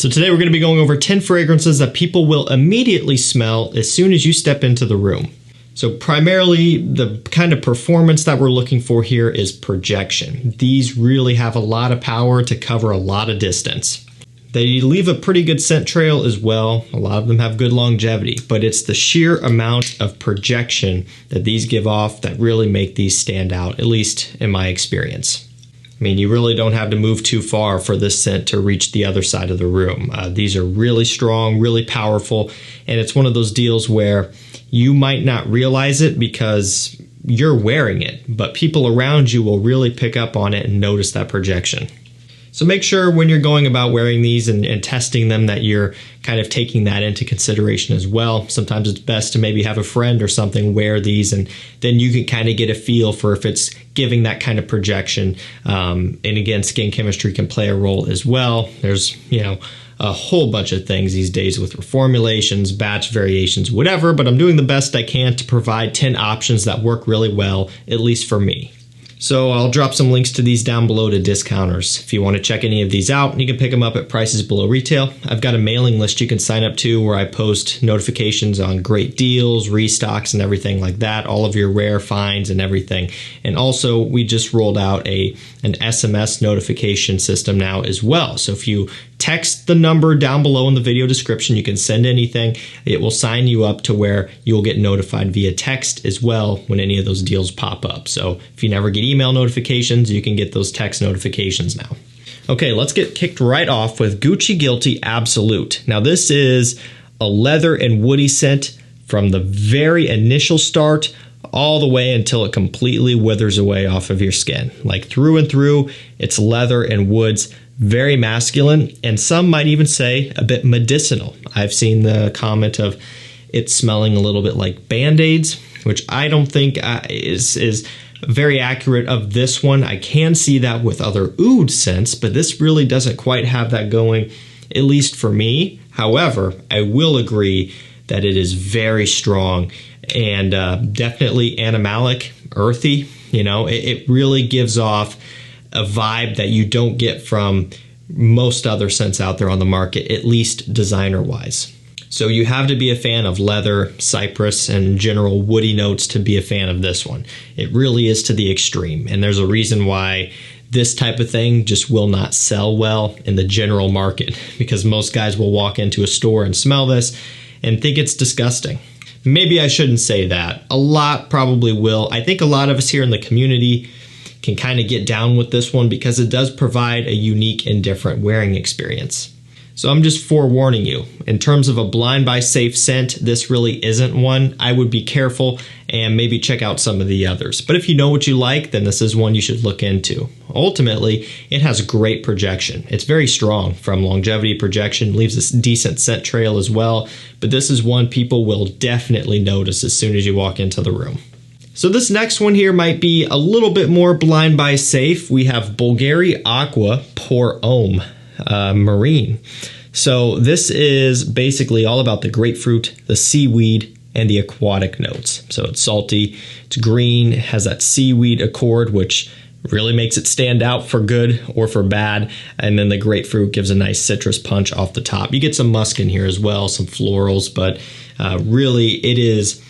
So today we're going to be going over 10 fragrances that people will immediately smell as soon as you step into the room. So primarily the kind of performance that we're looking for here is projection. These really have a lot of power to cover a lot of distance. They leave a pretty good scent trail as well. A lot of them have good longevity, but it's the sheer amount of projection that these give off that really make these stand out, at least in my experience. I mean, you really don't have to move too far for this scent to reach the other side of the room. These are really strong, really powerful, and it's one of those deals where you might not realize it because you're wearing it, but people around you will really pick up on it and notice that projection. So make sure when you're going about wearing these and testing them that you're kind of taking that into consideration as well. Sometimes it's best to maybe have a friend or something wear these, and then you can kind of get a feel for if it's giving that kind of projection. And again, skin chemistry can play a role as well. There's, a whole bunch of things these days with reformulations, batch variations, whatever, but I'm doing the best I can to provide 10 options that work really well, at least for me. So I'll drop some links to these down below to discounters. If you want to check any of these out, you can pick them up at prices below retail. I've got a mailing list you can sign up to where I post notifications on great deals, restocks, and everything like that, all of your rare finds and everything. And also, we just rolled out an SMS notification system now as well. So if you text the number down below in the video description, you can send anything. It will sign you up to where you'll get notified via text as well when any of those deals pop up. So if you never get email notifications, you can get those text notifications now. Okay, let's get kicked right off with Gucci Guilty Absolute. Now this is a leather and woody scent from the very initial start all the way until it completely withers away off of your skin. Like through and through, it's leather and woods. Very masculine, and some might even say a bit medicinal. I've seen the comment of it smelling a little bit like Band-Aids, which I don't think is very accurate of this one. I can see that with other oud scents, but this really doesn't quite have that going, at least for me. However, I will agree that it is very strong and definitely animalic, earthy. It really gives off a vibe that you don't get from most other scents out there on the market, at least designer-wise. So you have to be a fan of leather, cypress, and general woody notes to be a fan of this one. It really is to the extreme, and there's a reason why this type of thing just will not sell well in the general market, because most guys will walk into a store and smell this and think it's disgusting. Maybe I shouldn't say that. A lot probably will. I think a lot of us here in the community can kind of get down with this one because it does provide a unique and different wearing experience. So I'm just forewarning you. In terms of a blind buy safe scent, this really isn't one. I would be careful and maybe check out some of the others. But if you know what you like, then this is one you should look into. Ultimately, it has great projection. It's very strong from longevity projection, leaves a decent scent trail as well. But this is one people will definitely notice as soon as you walk into the room. So this next one here might be a little bit more blind buy safe. We have BVLGARI AQUA Pour Homme Marine. So this is basically all about the grapefruit, the seaweed, and the aquatic notes. So it's salty, it's green, it has that seaweed accord, which really makes it stand out for good or for bad. And then the grapefruit gives a nice citrus punch off the top. You get some musk in here as well, some florals, but really it is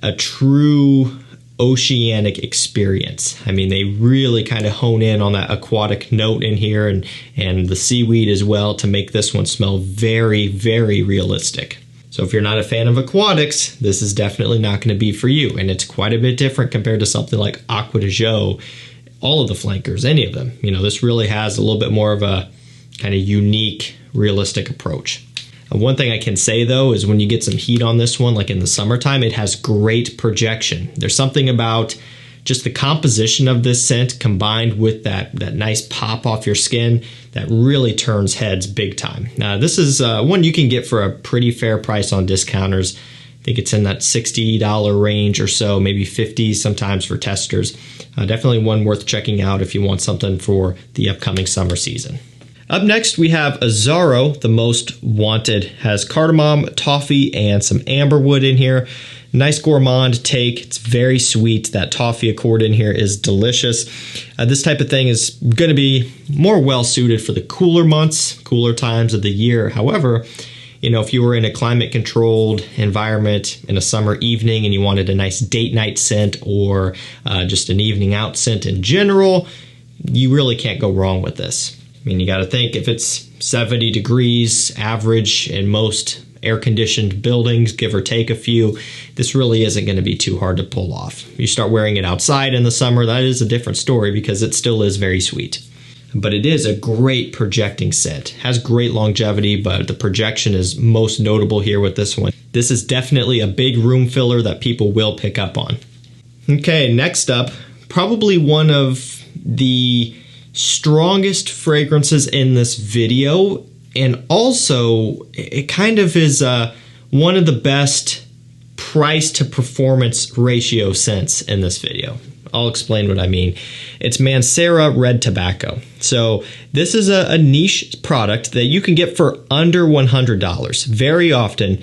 a true oceanic experience. I mean, they really kind of hone in on that aquatic note in here and the seaweed as well to make this one smell very, very realistic. So if you're not a fan of aquatics, this is definitely not going to be for you. And it's quite a bit different compared to something like Aqua de Jo, all of the flankers, any of them. This really has a little bit more of a kind of unique, realistic approach. One thing I can say though is when you get some heat on this one, like in the summertime, it has great projection. There's something about just the composition of this scent combined with that nice pop off your skin that really turns heads big time. Now this is one you can get for a pretty fair price on discounters. I think it's in that $60 range or so, maybe $50 sometimes for testers. Definitely one worth checking out if you want something for the upcoming summer season. Up next, we have AZZARO, the most wanted. Has cardamom, toffee, and some amberwood in here. Nice gourmand take. It's very sweet. That toffee accord in here is delicious. This type of thing is going to be more well suited for the cooler months, cooler times of the year. However, you know, if you were in a climate controlled environment in a summer evening and you wanted a nice date night scent or just an evening out scent in general, you really can't go wrong with this. I mean, you got to think if it's 70 degrees average in most air-conditioned buildings, give or take a few, this really isn't going to be too hard to pull off. You start wearing it outside in the summer, that is a different story because it still is very sweet. But it is a great projecting scent. Has great longevity, but the projection is most notable here with this one. This is definitely a big room filler that people will pick up on. Okay, next up, probably one of the strongest fragrances in this video, and also it kind of is one of the best price to performance ratio scents in this video. I'll explain what I mean. It's MANCERA Red Tobacco. So this is a niche product that you can get for under $100. Very often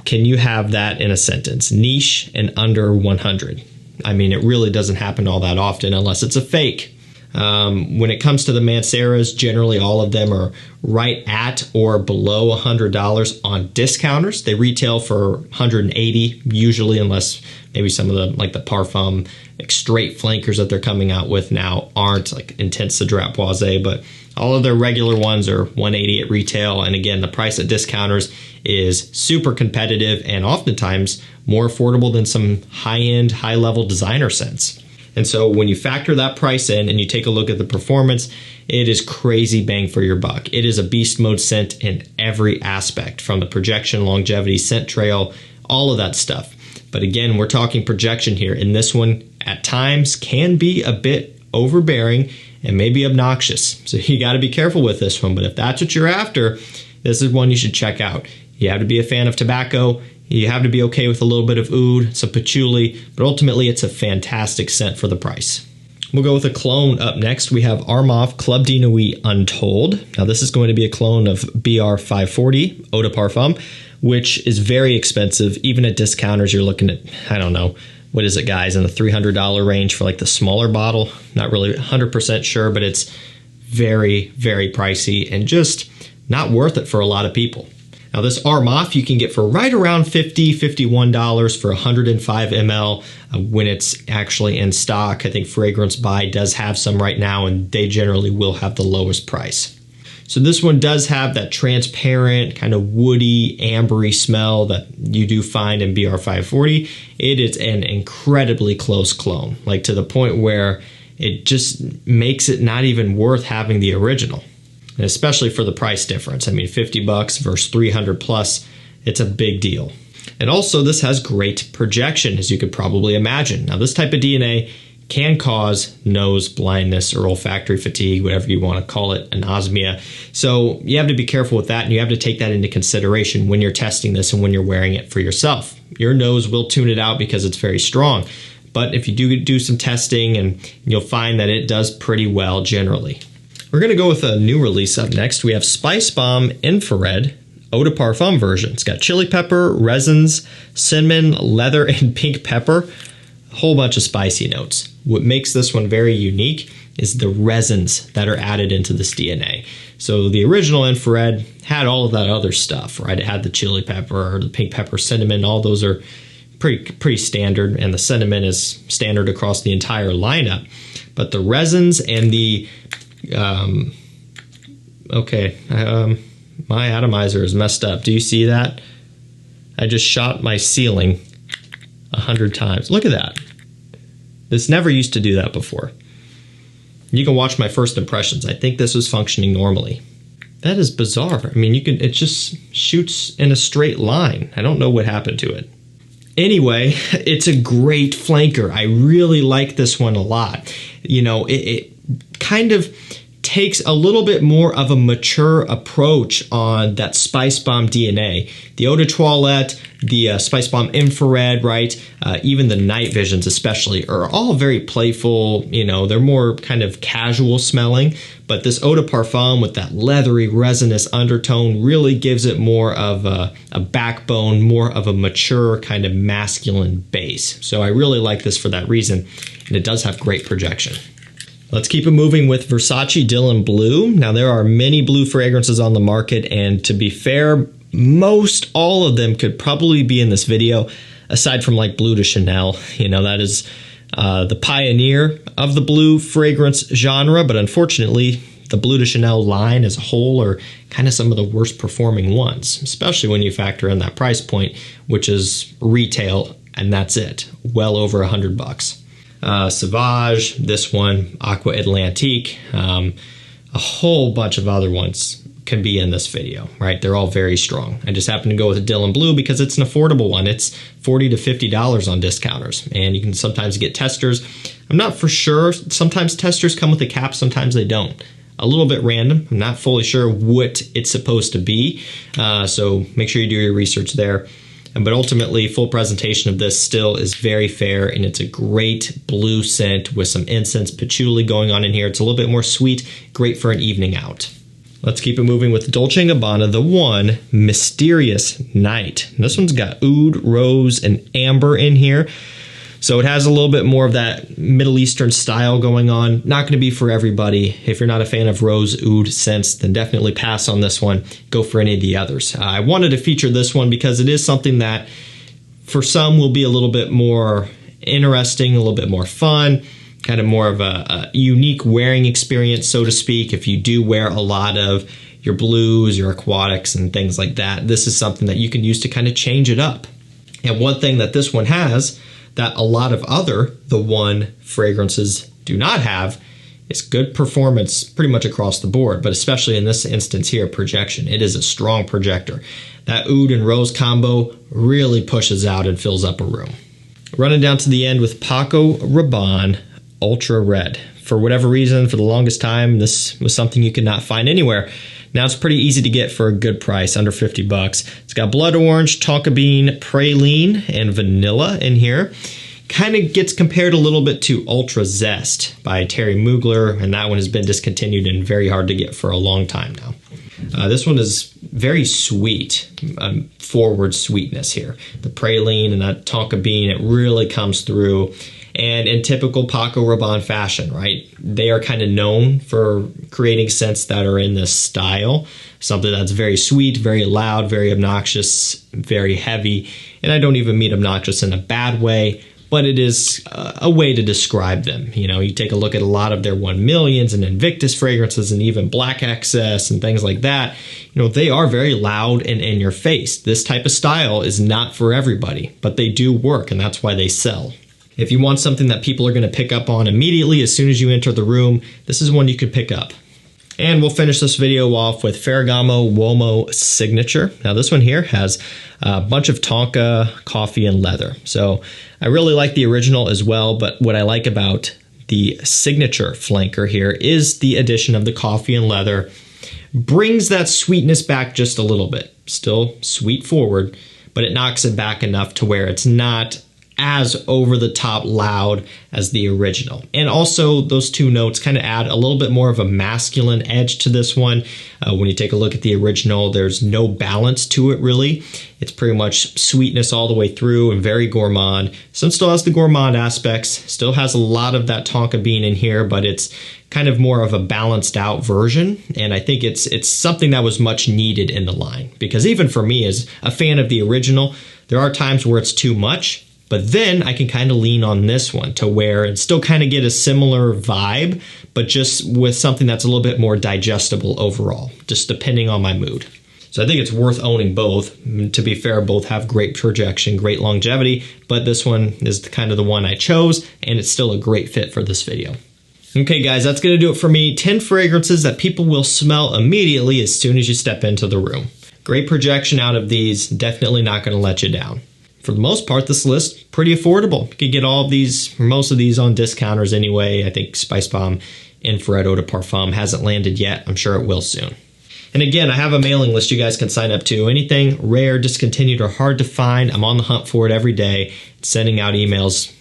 can you have that in a sentence, niche and under 100. I mean, it really doesn't happen all that often unless it's a fake. When it comes to the Manceras, generally all of them are right at or below $100 on discounters. They retail for $180 usually, unless maybe some of the like the Parfum like straight flankers that they're coming out with now aren't like Intense Cedrat Poisé, but all of their regular ones are $180 at retail. And again, the price at discounters is super competitive and oftentimes more affordable than some high-end, high-level designer scents. And so when you factor that price in and you take a look at the performance, it is crazy bang for your buck. It is a beast mode scent in every aspect, from the projection, longevity, scent trail, all of that stuff. But again, we're talking projection here, and this one at times can be a bit overbearing and maybe obnoxious. So you got to be careful with this one, but if that's what you're after, this is one you should check out. You have to be a fan of tobacco. You have to be okay with a little bit of oud, some patchouli, but ultimately it's a fantastic scent for the price. We'll go with a clone up next. We have ARMAF Club de Nuit Untold. Now this is going to be a clone of BR 540 Eau de Parfum, which is very expensive. Even at discounters, you're looking at, I don't know, what is it, guys, in the $300 range for like the smaller bottle. Not really 100% sure, but it's very, very pricey and just not worth it for a lot of people. Now this ARMAF you can get for right around $50, $51 for 105 ml when it's actually in stock. I think Fragrance By does have some right now, and they generally will have the lowest price. So this one does have that transparent, kind of woody, ambery smell that you do find in BR 540. It is an incredibly close clone, like to the point where it just makes it not even worth having the original. And especially for the price difference. I mean, $50 versus 300 plus, it's a big deal. And also this has great projection, as you could probably imagine. Now this type of DNA can cause nose blindness or olfactory fatigue, whatever you want to call it, anosmia. So you have to be careful with that, and you have to take that into consideration when you're testing this and when you're wearing it for yourself. Your nose will tune it out because it's very strong. But if you do some testing, and you'll find that it does pretty well generally. We're going to go with a new release up next. We have SPICEBOMB Infrared Eau de Parfum version. It's got chili pepper, resins, cinnamon, leather, and pink pepper. A whole bunch of spicy notes. What makes this one very unique is the resins that are added into this DNA. So the original Infrared had all of that other stuff, right? It had the chili pepper, the pink pepper, cinnamon. All those are pretty standard, and the cinnamon is standard across the entire lineup. But the resins and the my atomizer is messed up. Do you see that? I just shot my ceiling 100 times. Look at that. This never used to do that before. You can watch my first impressions. I think this was functioning normally. That is bizarre. I mean, it just shoots in a straight line. I don't know what happened to it. Anyway, it's a great flanker. I really like this one a lot. You know, it kind of takes a little bit more of a mature approach on that SPICEBOMB DNA. The Eau de Toilette, the SPICEBOMB Infrared, right? Even the Night Visions especially are all very playful, you know, they're more kind of casual smelling, but this Eau de Parfum with that leathery, resinous undertone really gives it more of a backbone, more of a mature kind of masculine base. So I really like this for that reason, and it does have great projection. Let's keep it moving with Versace Dylan Blue. Now there are many blue fragrances on the market, and to be fair, most all of them could probably be in this video, aside from like Bleu de Chanel. You know, that is the pioneer of the blue fragrance genre, but unfortunately the Bleu de Chanel line as a whole are kind of some of the worst performing ones, especially when you factor in that price point, which is retail, and that's it, well over $100. Sauvage, this one, Aqua Atlantique, a whole bunch of other ones can be in this video, right? They're all very strong. I just happen to go with Dylan Blue because it's an affordable one. It's $40 to $50 on discounters, and you can sometimes get testers. I'm not for sure. Sometimes testers come with a cap, sometimes they don't. A little bit random. I'm not fully sure what it's supposed to be, so make sure you do your research there. But ultimately, full presentation of this still is very fair, and it's a great blue scent with some incense patchouli going on in here. It's a little bit more sweet, great for an evening out. Let's keep it moving with Dolce & Gabbana, the one, Mysterious Night. And this one's got oud, rose, and amber in here. So it has a little bit more of that Middle Eastern style going on. Not going to be for everybody. If you're not a fan of rose oud scents, then definitely pass on this one. Go for any of the others. I wanted to feature this one because it is something that for some will be a little bit more interesting, a little bit more fun, kind of more of a unique wearing experience, so to speak. If you do wear a lot of your blues, your aquatics, and things like that, this is something that you can use to kind of change it up. And one thing that this one has that a lot of other The One fragrances do not have is good performance pretty much across the board, but especially in this instance here, projection. It is a strong projector. That oud and rose combo really pushes out and fills up a room. Running down to the end with PACO Rabanne Ultra Red. For whatever reason, for the longest time, this was something you could not find anywhere. Now it's pretty easy to get for a good price, under 50 bucks. It's got blood orange, tonka bean, praline, and vanilla in here. Kind of gets compared a little bit to Ultra Zest by Terry Mugler, and that one has been discontinued and very hard to get for a long time now. This one is very sweet, forward sweetness here. The praline and that tonka bean, it really comes through. And in typical PACO Rabanne fashion, right? They are kind of known for creating scents that are in this style. Something that's very sweet, very loud, very obnoxious, very heavy. And I don't even mean obnoxious in a bad way, but it is a way to describe them. You know, you take a look at a lot of their 1 millions and Invictus fragrances and even Black Excess and things like that. You know, they are very loud and in your face. This type of style is not for everybody, but they do work, and that's why they sell. If you want something that people are going to pick up on immediately as soon as you enter the room, this is one you could pick up. And we'll finish this video off with FERRAGAMO UOMO Signature. Now this one here has a bunch of tonka, coffee, and leather. So I really like the original as well, but what I like about the Signature flanker here is the addition of the coffee and leather. Brings that sweetness back just a little bit. Still sweet forward, but it knocks it back enough to where it's not as over the top loud as the original. And also those two notes kind of add a little bit more of a masculine edge to this one. When you take a look at the original, there's no balance to it really. It's pretty much sweetness all the way through and very gourmand. Some still has the gourmand aspects, still has a lot of that tonka bean in here, but it's kind of more of a balanced out version. And I think it's something that was much needed in the line, because even for me as a fan of the original, there are times where it's too much. But then I can kind of lean on this one to where and still kind of get a similar vibe, but just with something that's a little bit more digestible overall, just depending on my mood. So I think it's worth owning both. To be fair, both have great projection, great longevity, but this one is kind of the one I chose, and it's still a great fit for this video. Okay guys, that's going to do it for me. 10 fragrances that people will smell immediately as soon as you step into the room. Great projection out of these, definitely not going to let you down. For the most part, this list pretty affordable. You can get all of these, or most of these, on discounters anyway. I think SpiceBomb infrared eau de parfum. Hasn't landed yet. I'm sure it will soon. And again, I have a mailing list you guys can sign up to. Anything rare, discontinued, or hard to find, I'm on the hunt for it every day, sending out emails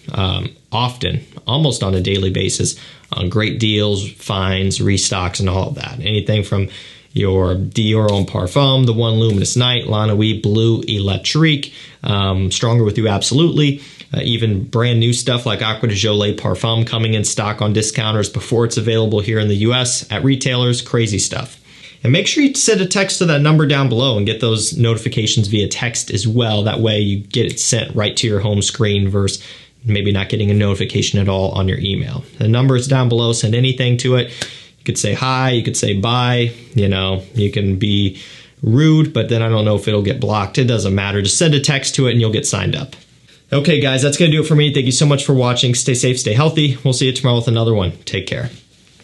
often, almost on a daily basis, on great deals, finds, restocks, and all of that. Anything from your Dior Homme Parfum, the One Luminous Night, La Nuit Bleu Electrique, Stronger With You Absolutely, even brand new stuff like Aqua de Jolie Parfum coming in stock on discounters before it's available here in the US at retailers, crazy stuff. And make sure you send a text to that number down below and get those notifications via text as well. That way you get it sent right to your home screen versus maybe not getting a notification at all on your email. The number is down below. Send anything to it. You could say hi, you could say bye, you know, you can be rude, but then I don't know if it'll get blocked. It doesn't matter. Just send a text to it and you'll get signed up. Okay, guys, that's going to do it for me. Thank you so much for watching. Stay safe, stay healthy. We'll see you tomorrow with another one. Take care.